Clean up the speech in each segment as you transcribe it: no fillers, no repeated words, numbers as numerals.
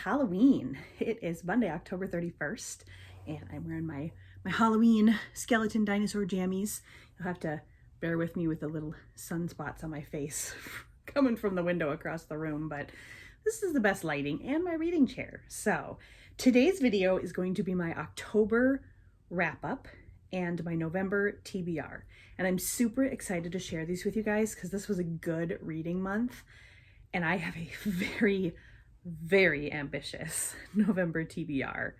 Halloween. It is Monday, October 31st, and I'm wearing my Halloween skeleton dinosaur jammies. You'll have to bear with me with the little sunspots on my face coming from the window across the room, but this is the best lighting and my reading chair. So today's video is going to be my October wrap-up and my November TBR. And I'm super excited to share these with you guys because this was a good reading month. And I have a very ambitious November TBR.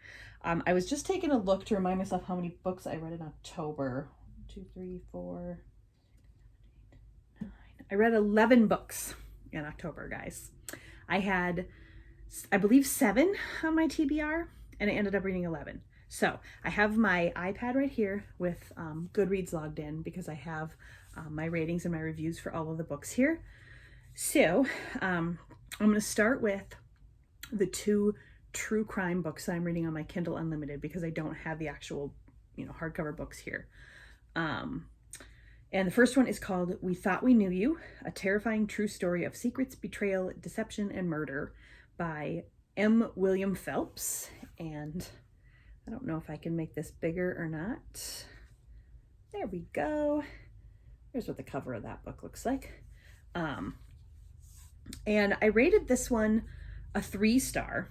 I was just taking a look to remind myself how many books I read in October. 1, 2, 3, 4, 9. I read 11 books in October, guys. I had, I believe, 7 on my TBR, and I ended up reading 11. So I have my iPad right here with Goodreads logged in because I have my ratings and my reviews for all of the books here. So I'm going to start with the 2 true crime books that I'm reading on my Kindle Unlimited because I don't have the actual, hardcover books here. And the first one is called We Thought We Knew You, A Terrifying True Story of Secrets, Betrayal, Deception, and Murder by M. William Phelps. And I don't know if I can make this bigger or not. There we go. Here's what the cover of that book looks like. And I rated this one a 3-star.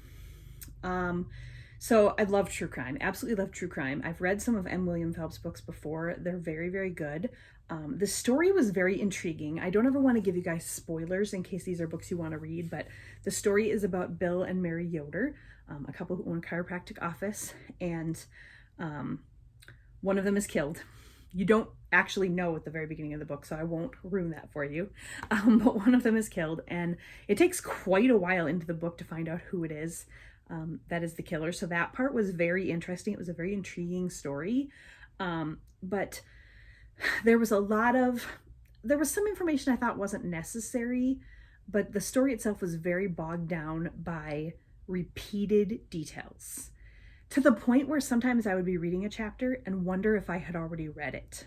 So I love true crime, absolutely love true crime. I've read some of M. William Phelps' books before. They're very good. The story was very intriguing. I don't ever want to give you guys spoilers in case these are books you want to read, but the story is about Bill and Mary Yoder, a couple who own a chiropractic office, and one of them is killed. You don't actually know at the very beginning of the book, so I won't ruin that for you. But one of them is killed, and it takes quite a while into the book to find out who it is that is the killer. So that part was very interesting. It was a very intriguing story. But there was some information I thought wasn't necessary, but the story itself was very bogged down by repeated details, to the point where sometimes I would be reading a chapter and wonder if I had already read it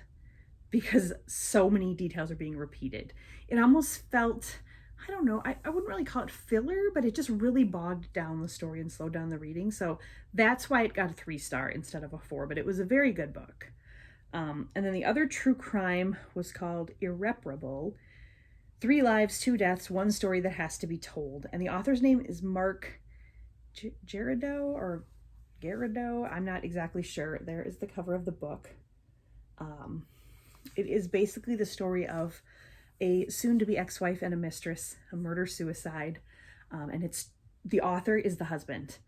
because so many details are being repeated. It almost felt, I don't know, I wouldn't really call it filler, but it just really bogged down the story and slowed down the reading. So that's why it got a 3-star instead of a 4, but it was a very good book. And then the other true crime was called Irreparable, 3 Lives, 2 Deaths, 1 Story That Has to Be Told. And the author's name is Mark Garrido. I'm not exactly sure. There is the cover of the book. It is basically the story of a soon-to-be ex-wife and a mistress, a murder-suicide, and the author is the husband.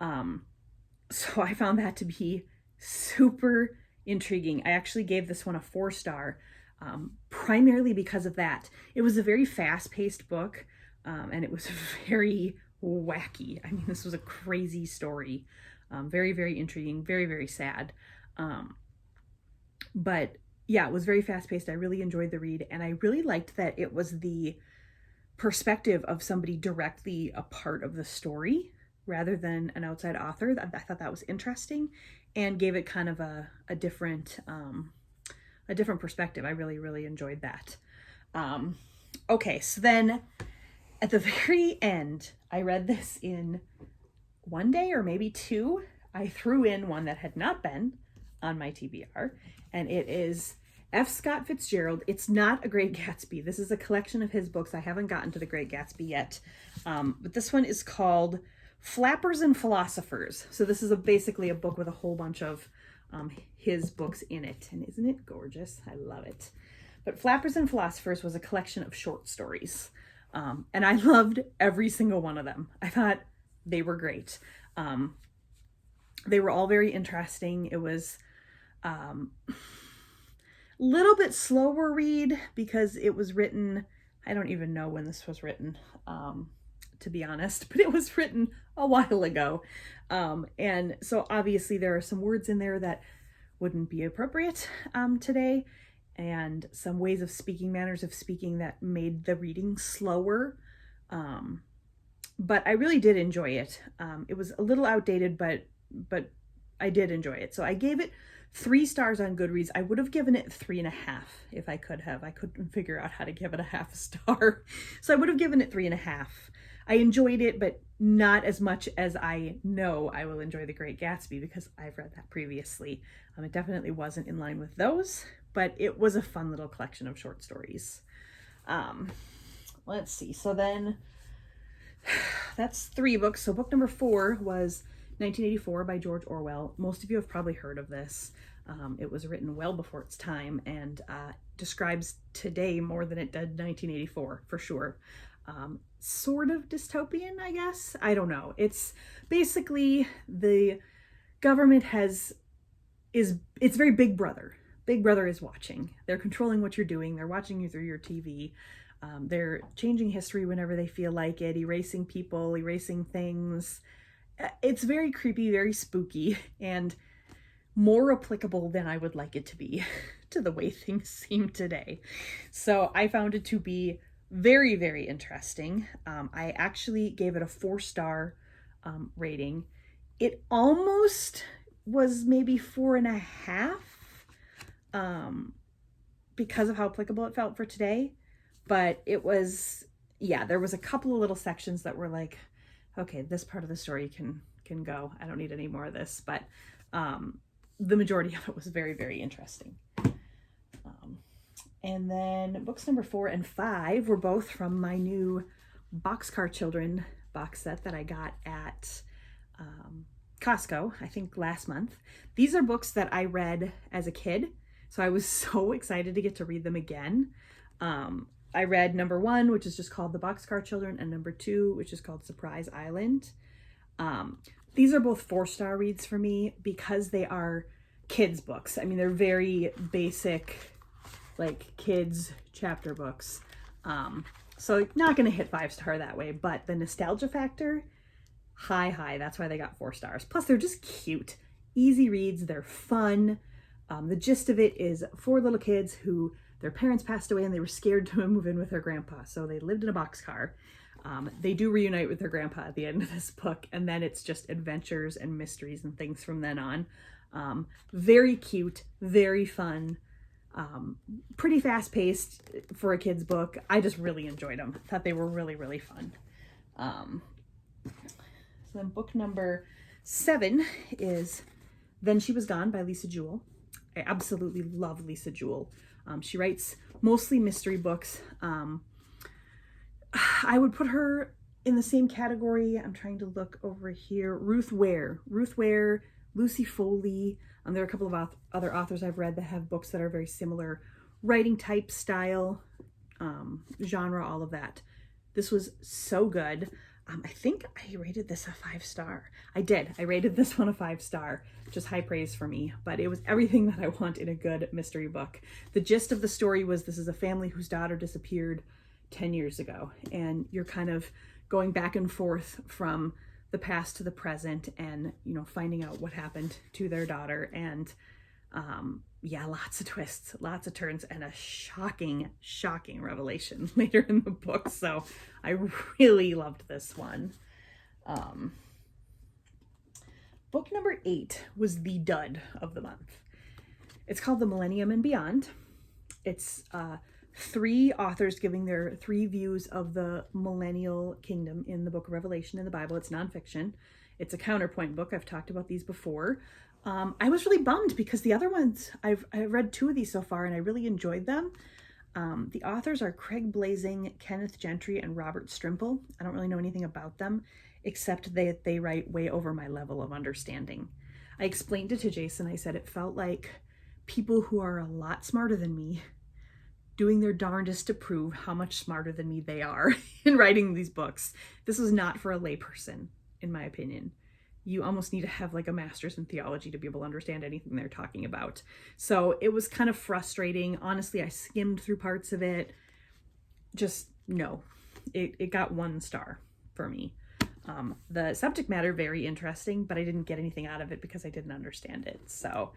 So I found that to be super intriguing. I actually gave this one a 4-star, primarily because of that. It was a very fast-paced book, and it was very wacky. I mean, this was a crazy story. Very intriguing, very sad. But yeah, it was very fast-paced. I really enjoyed the read, and I really liked that it was the perspective of somebody directly a part of the story rather than an outside author. I thought that was interesting and gave it kind of a different perspective. I really enjoyed that. Okay, so then at the very end, I read this in 1 day or maybe 2. I threw in one that had not been on my TBR, and it is F. Scott Fitzgerald. It's not A Great Gatsby. This is a collection of his books. I haven't gotten to The Great Gatsby yet, but this one is called Flappers and Philosophers. So this is basically a book with a whole bunch of his books in it, and isn't it gorgeous? I love it. But Flappers and Philosophers was a collection of short stories, and I loved every single one of them. I thought they were great. They were all very interesting. It was little bit slower read because it was written, I don't even know when this was written, to be honest, but it was written a while ago. And so obviously there are some words in there that wouldn't be appropriate today, and some ways of speaking, manners of speaking that made the reading slower. But I really did enjoy it. It was a little outdated, but I did enjoy it. So I gave it 3 stars on Goodreads. I would have given it 3.5 if I could have. I couldn't figure out how to give it a half star. So I would have given it 3.5. I enjoyed it, but not as much as I know I will enjoy The Great Gatsby because I've read that previously. It definitely wasn't in line with those, but it was a fun little collection of short stories. Let's see. So then that's 3 books. So book number 4 was 1984 by George Orwell. Most of you have probably heard of this. It was written well before its time and describes today more than it did 1984 for sure. Sort of dystopian, I guess. I don't know. It's basically the government it's very Big Brother. Big Brother is watching. They're controlling what you're doing. They're watching you through your TV. They're changing history whenever they feel like it, erasing people, erasing things. It's very creepy, very spooky, and more applicable than I would like it to be to the way things seem today. So I found it to be very, very interesting. I actually gave it a 4-star rating. It almost was maybe 4.5 because of how applicable it felt for today. But it was, yeah, there was a couple of little sections that were like, okay, this part of the story can go. I don't need any more of this. But the majority of it was very, very interesting. And then books number 4 and 5 were both from my new Boxcar Children box set that I got at Costco, I think last month. These are books that I read as a kid, so I was so excited to get to read them again. I read number 1, which is just called The Boxcar Children, and number 2, which is called Surprise Island. These are both 4-star reads for me because they are kids' books. I mean, they're very basic, like kids chapter books. So not going to hit 5-star that way, but the nostalgia factor, high. That's why they got 4 stars. Plus, they're just cute, easy reads. They're fun. The gist of it is 4 little kids who their parents passed away and they were scared to move in with their grandpa. So they lived in a boxcar. They do reunite with their grandpa at the end of this book. And then it's just adventures and mysteries and things from then on. Very cute, very fun, pretty fast paced for a kid's book. I just really enjoyed them. Thought they were really, really fun. So then book number 7 is Then She Was Gone by Lisa Jewell. I absolutely love Lisa Jewell. She writes mostly mystery books. I would put her in the same category. I'm trying to look over here. Ruth Ware, Lucy Foley. There are a couple of other authors I've read that have books that are very similar writing type, style, genre, all of that. This was so good. I think I rated this a 5-star. I did. I rated this one a 5-star, which is high praise for me, but it was everything that I want in a good mystery book. The gist of the story was this is a family whose daughter disappeared 10 years ago, and you're kind of going back and forth from the past to the present and, you know, finding out what happened to their daughter. And yeah, lots of twists, lots of turns, and a shocking revelation later in the book. So I really loved this one. Book number 8 was the dud of the month. It's called The Millennium and Beyond. It's 3 authors giving their 3 views of the millennial kingdom in the book of Revelation in the Bible. It's nonfiction. It's a counterpoint book. I've talked about these before. I was really bummed because the other ones, I've read 2 of these so far and I really enjoyed them. The authors are Craig Blazing, Kenneth Gentry, and Robert Strimple. I don't really know anything about them, except that they write way over my level of understanding. I explained it to Jason. I said it felt like people who are a lot smarter than me doing their darndest to prove how much smarter than me they are in writing these books. This is not for a layperson, in my opinion. You almost need to have like a master's in theology to be able to understand anything they're talking about. So it was kind of frustrating. Honestly, I skimmed through parts of it. Just no, it got 1 star for me. The subject matter, very interesting, but I didn't get anything out of it because I didn't understand it. So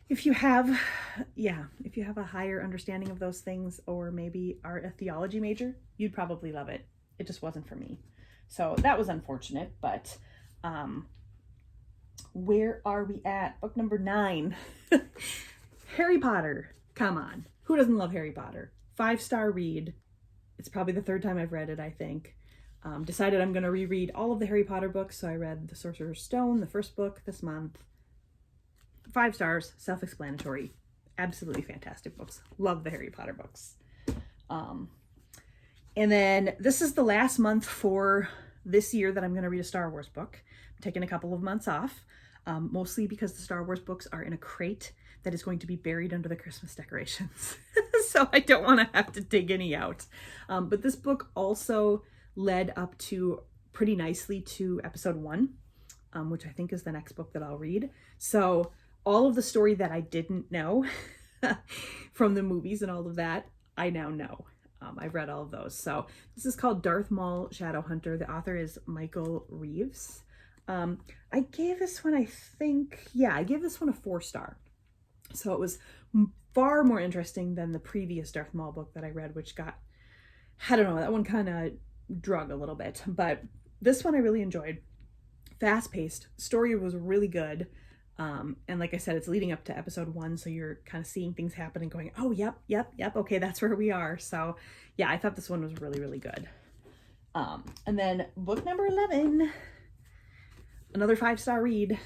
if you have a higher understanding of those things, or maybe are a theology major, you'd probably love it. It just wasn't for me. So that was unfortunate, but where are we at? Book number 9. Harry Potter. Come on. Who doesn't love Harry Potter? 5-star read. It's probably the 3rd time I've read it, I think. Decided I'm going to reread all of the Harry Potter books. So I read The Sorcerer's Stone, the first book this month. 5 stars, self-explanatory. Absolutely fantastic books. Love the Harry Potter books. And then this is the last month for this year that I'm going to read a Star Wars book. I'm taking a couple of months off, mostly because the Star Wars books are in a crate that is going to be buried under the Christmas decorations. So I don't want to have to dig any out. But this book also led up to pretty nicely to episode 1, which I think is the next book that I'll read. So all of the story that I didn't know from the movies and all of that, I now know. I've read all of those. So this is called Darth Maul Shadowhunter. The author is Michael Reeves. I gave this one, I gave this one a 4-star. So it was far more interesting than the previous Darth Maul book that I read, which got, I don't know, that one kind of drug a little bit. But this one I really enjoyed. Fast-paced. Story was really good. And like I said, it's leading up to episode 1, so you're kind of seeing things happen and going, oh, yep, okay, that's where we are. So yeah, I thought this one was really, really good. And then book number 11, another 5-star read.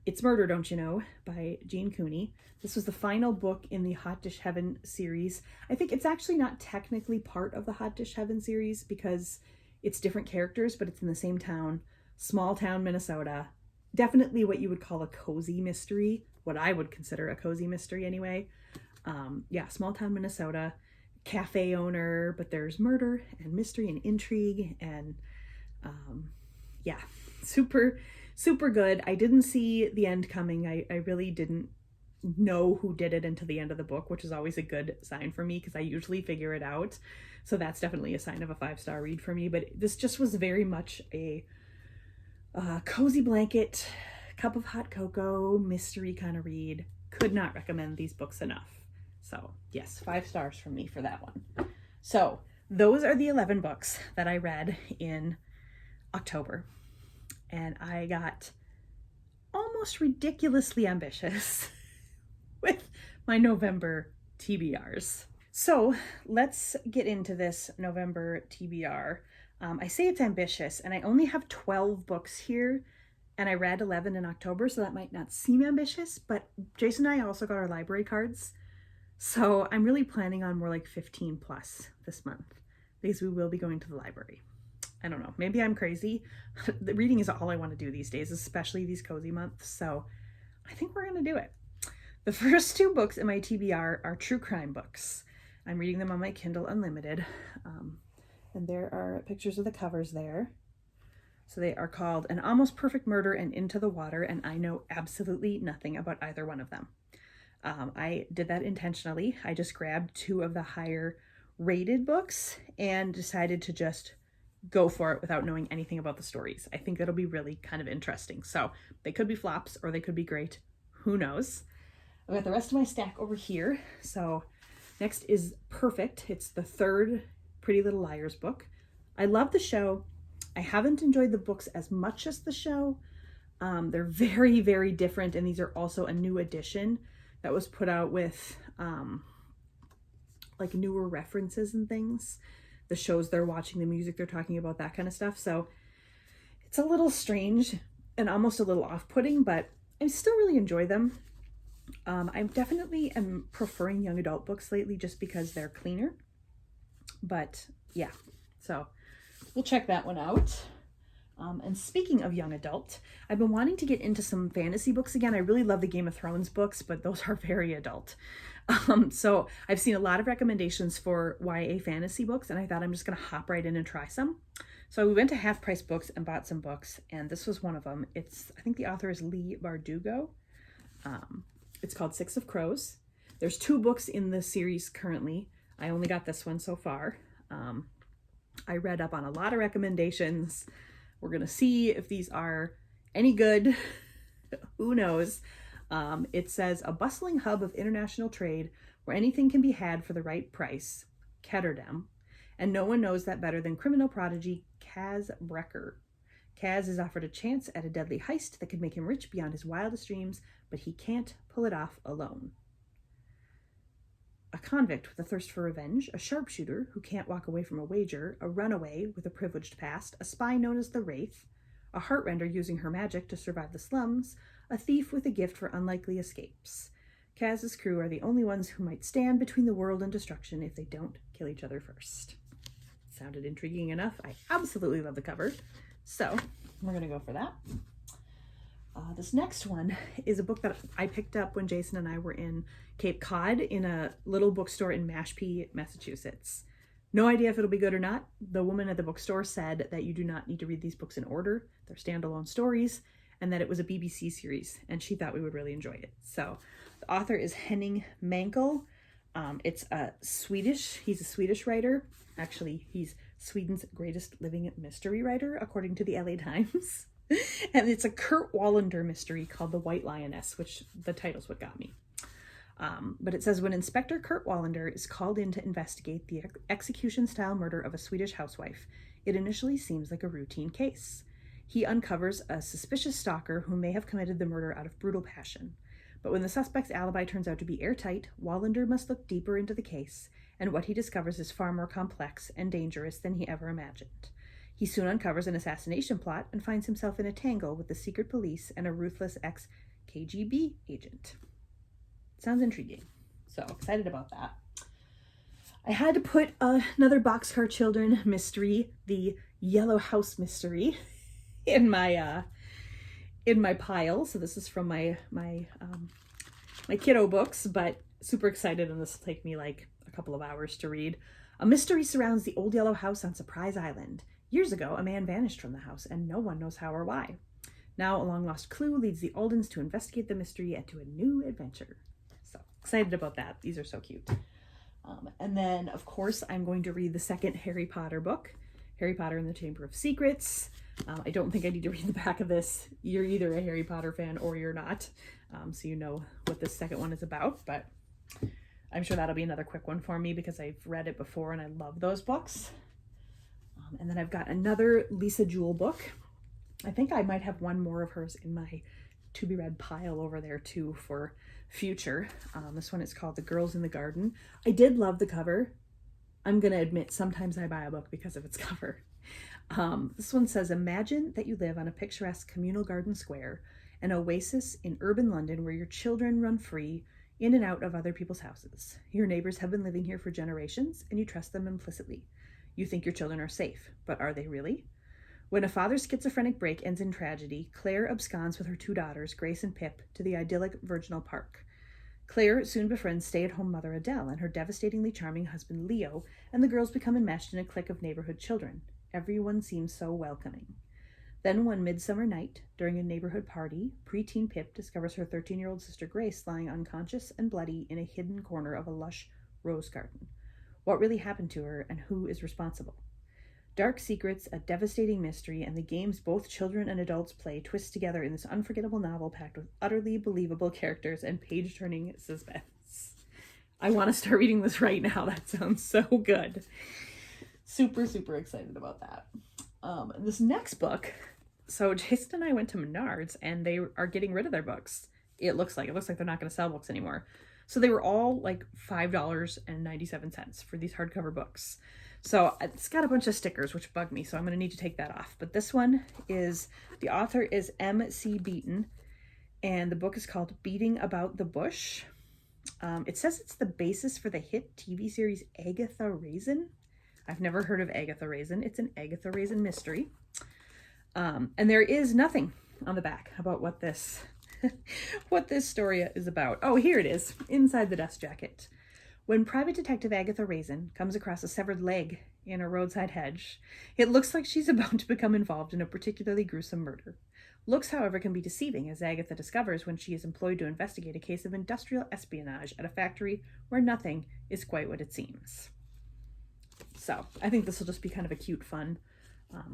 It's Murder, Don't You Know, by Jean Cooney. This was the final book in the Hot Dish Heaven series. I think it's actually not technically part of the Hot Dish Heaven series because it's different characters, but it's in the same town, small town, Minnesota. Definitely what you would call a cozy mystery, what I would consider a cozy mystery anyway. Yeah, small town Minnesota, cafe owner, but there's murder and mystery and intrigue and yeah, super, super good. I didn't see the end coming. I really didn't know who did it until the end of the book, which is always a good sign for me because I usually figure it out. So that's definitely a sign of a 5-star read for me. But this just was very much a cozy blanket, cup of hot cocoa, mystery kind of read. Could not recommend these books enough. So yes, 5 stars from me for that one. So those are the 11 books that I read in October. And I got almost ridiculously ambitious with my November TBRs. So let's get into this November TBR. I say it's ambitious, and I only have 12 books here, and I read 11 in October, so that might not seem ambitious, but Jason and I also got our library cards, so I'm really planning on more like 15 plus this month, because we will be going to the library. I don't know, maybe I'm crazy. The reading is all I want to do these days, especially these cozy months, so I think we're going to do it. The first 2 books in my TBR are true crime books. I'm reading them on my Kindle Unlimited. And there are pictures of the covers there. So they are called An Almost Perfect Murder and Into the Water, and I know absolutely nothing about either one of them. I did that intentionally. I just grabbed 2 of the higher rated books and decided to just go for it without knowing anything about the stories. I think that'll be really kind of interesting. So they could be flops or they could be great. Who knows? I've got the rest of my stack over here. So next is Perfect. It's the 3rd Pretty Little Liars book. I love the show. I haven't enjoyed the books as much as the show. They're very, very different, and these are also a new edition that was put out with like newer references and things. The shows they're watching, the music they're talking about, that kind of stuff. So it's a little strange and almost a little off-putting, but I still really enjoy them. I definitely am preferring young adult books lately just because they're cleaner. But yeah, so we'll check that one out. And speaking of young adult, I've been wanting to get into some fantasy books again. I really love the Game of Thrones books, but those are very adult. So I've seen a lot of recommendations for YA fantasy books, and I thought I'm just going to hop right in and try some. So we went to Half Price Books and bought some books, and this was one of them. I think the author is Leigh Bardugo. It's called 6 of Crows. There's 2 books in the series currently. I only got this one so far. I read up on a lot of recommendations. We're going to see if these are any good. Who knows? It says, a bustling hub of international trade where anything can be had for the right price, Ketterdam, and no one knows that better than criminal prodigy Kaz Brecker. Kaz is offered a chance at a deadly heist that could make him rich beyond his wildest dreams, but he can't pull it off alone. a convict with a thirst for revenge, a sharpshooter who can't walk away from a wager, a runaway with a privileged past, a spy known as the Wraith, a heartrender using her magic to survive the slums, a thief with a gift for unlikely escapes. Kaz's crew are the only ones who might stand between the world and destruction if they don't kill each other first. Sounded intriguing enough. I absolutely love the cover. So we're going to go for that. This next one is a book that I picked up when Jason and I were in Cape Cod in a little bookstore in Mashpee, Massachusetts. No idea if it'll be good or not. The woman at the bookstore said that you do not need to read these books in order. They're standalone stories, and that it was a BBC series, and she thought we would really enjoy it. So the author is Henning Mankell. He's a Swedish writer. Actually, he's Sweden's greatest living mystery writer, according to the LA Times. And it's a Kurt Wallander mystery called The White Lioness, which the title's what got me. But it says, when Inspector Kurt Wallander is called in to investigate the execution-style murder of a Swedish housewife, it initially seems like a routine case. He uncovers a suspicious stalker who may have committed the murder out of brutal passion. But when the suspect's alibi turns out to be airtight, Wallander must look deeper into the case, and what he discovers is far more complex and dangerous than he ever imagined. He soon uncovers an assassination plot and finds himself in a tangle with the secret police and a ruthless ex-KGB agent. Sounds intriguing. So excited about that. I had to put another Boxcar Children mystery, the Yellow House mystery, in my pile. So this is from my kiddo books, but super excited, and this will take me like a couple of hours to read. A mystery surrounds the old yellow house on Surprise Island. Years ago, a man vanished from the house, and no one knows how or why. Now, a long-lost clue leads the Aldens to investigate the mystery and to a new adventure. So, excited about that. These are so cute. And then, of course, I'm going to read the second Harry Potter book, Harry Potter and the Chamber of Secrets. I don't think I need to read the back of this. You're either a Harry Potter fan or you're not, so you know what this second one is about, but I'm sure that'll be another quick one for me because I've read it before and I love those books. And then I've got another Lisa Jewell book. I think I might have one more of hers in my to be read pile over there too for future. This one is called The Girls in the Garden. I did love the cover. I'm going to admit sometimes I buy a book because of its cover. This one says, imagine that you live on a picturesque communal garden square, an oasis in urban London where your children run free in and out of other people's houses. Your neighbors have been living here for generations and you trust them implicitly. You think your children are safe, but are they really? When a father's schizophrenic break ends in tragedy, Claire absconds with her two daughters, Grace and Pip, to the idyllic Virginal Park. Claire soon befriends stay-at-home mother Adele and her devastatingly charming husband Leo, and the girls become enmeshed in a clique of neighborhood children. Everyone seems so welcoming. Then one midsummer night, during a neighborhood party, preteen Pip discovers her 13-year-old sister Grace lying unconscious and bloody in a hidden corner of a lush rose garden. What really happened to her, and who is responsible? Dark secrets, a devastating mystery, and the games both children and adults play twist together in this unforgettable novel packed with utterly believable characters and page-turning suspense. I want to start reading this right now. That sounds so good. Super, super excited about that. This next book, so Jason and I went to Menards, and they are getting rid of their books. It looks like they're not going to sell books anymore. So they were all like $5.97 for these hardcover books. So it's got a bunch of stickers, which bug me, so I'm going to need to take that off. But this one is, the author is M.C. Beaton, and the book is called Beating About the Bush. It says it's the basis for the hit TV series Agatha Raisin. I've never heard of Agatha Raisin. It's an Agatha Raisin mystery. And there is nothing on the back about what this story is about. Oh, here it is, inside the dust jacket. When Private Detective Agatha Raisin comes across a severed leg in a roadside hedge, it looks like she's about to become involved in a particularly gruesome murder. Looks, however, can be deceiving, as Agatha discovers when she is employed to investigate a case of industrial espionage at a factory where nothing is quite what it seems. So I think this will just be kind of a cute, fun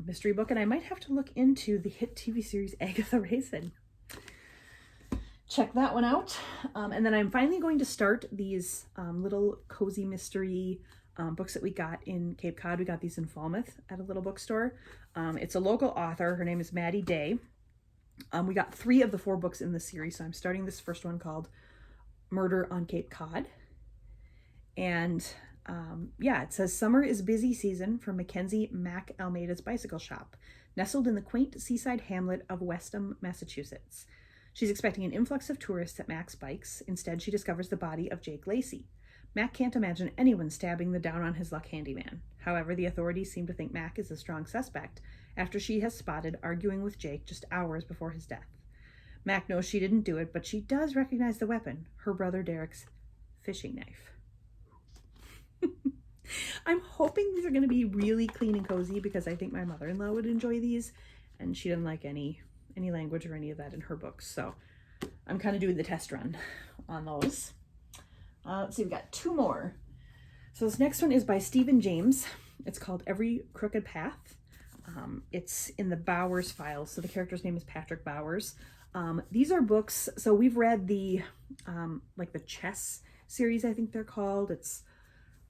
mystery book, and I might have to look into the hit TV series Agatha Raisin. Check that one out. And then I'm finally going to start these little cozy mystery books that we got in Cape Cod. We got these in Falmouth at a little bookstore. It's a local author. Her name is Maddie Day. We got 3 of the 4 books in the series, so I'm starting this first one called Murder on Cape Cod. And yeah, it says summer is busy season for Mackenzie Mac Almeida's bicycle shop, nestled in the quaint seaside hamlet of Westham, Massachusetts. She's expecting an influx of tourists at Mac's bikes. Instead, she discovers the body of Jake Lacey. Mac can't imagine anyone stabbing the down-on-his-luck handyman. However, the authorities seem to think Mac is a strong suspect after she has spotted arguing with Jake just hours before his death. Mac knows she didn't do it, but she does recognize the weapon, her brother Derek's fishing knife. I'm hoping these are going to be really clean and cozy because I think my mother-in-law would enjoy these, and she didn't like any language or any of that in her books, so I'm kind of doing the test run on those. Let's see, we've got two more. So this next one is by Stephen James. It's called Every Crooked Path. It's in the Bowers files, so the character's name is Patrick Bowers. These are books, so we've read the like the chess series, I think they're called. It's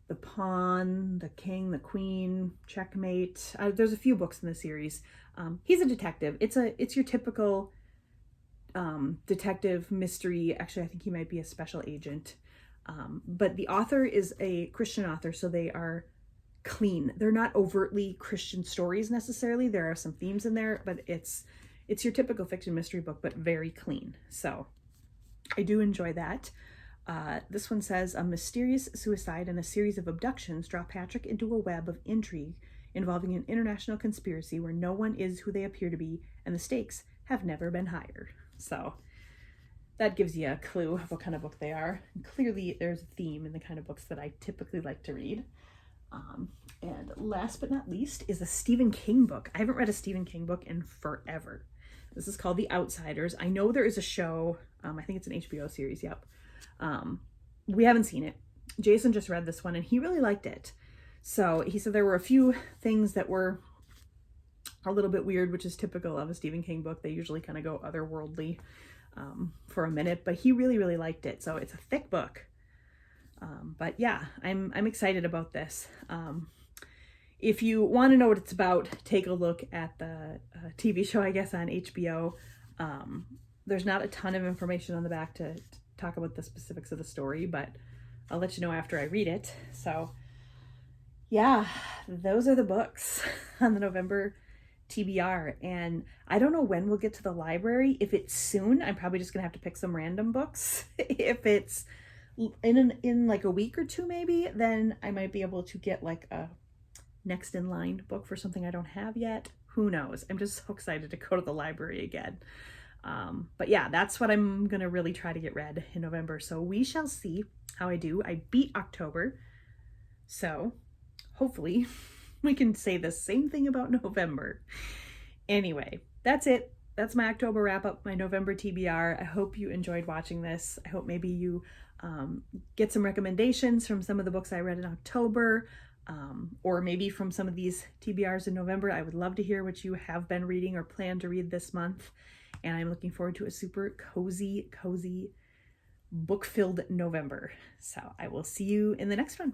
the Pawn, the King, the Queen, Checkmate. There's a few books in the series. He's a detective. It's your typical detective mystery. Actually, I think he might be a special agent. But the author is a Christian author, so they are clean. They're not overtly Christian stories necessarily. There are some themes in there, but it's your typical fiction mystery book, but very clean. So I do enjoy that. This one says, a mysterious suicide and a series of abductions draw Patrick into a web of intrigue involving an international conspiracy where no one is who they appear to be and the stakes have never been higher. So that gives you a clue of what kind of book they are. And clearly there's a theme in the kind of books that I typically like to read. And last but not least is a Stephen King book. I haven't read a Stephen King book in forever. This is called The Outsiders. I know there is a show. I think it's an HBO series. Yep. We haven't seen it. Jason just read this one and he really liked it. So he said there were a few things that were a little bit weird, which is typical of a Stephen King book. They usually kind of go otherworldly for a minute, but he really, really liked it. So it's a thick book. But yeah, I'm excited about this. If you want to know what it's about, take a look at the TV show, I guess, on HBO. There's not a ton of information on the back to talk about the specifics of the story, but I'll let you know after I read it. So yeah, those are the books on the November TBR. And I don't know when we'll get to the library. If it's soon, I'm probably just gonna have to pick some random books. If it's in like a week or two maybe, then I might be able to get like a next in line book for something I don't have yet. Who knows? I'm just so excited to go to the library again. But yeah, that's what I'm gonna really try to get read in November. So we shall see how I do. I beat October, so hopefully we can say the same thing about November. Anyway, that's it. That's my October wrap up, my November TBR. I hope you enjoyed watching this. I hope maybe you get some recommendations from some of the books I read in October, or maybe from some of these TBRs in November. I would love to hear what you have been reading or plan to read this month. And I'm looking forward to a super cozy, book-filled November. So I will see you in the next one.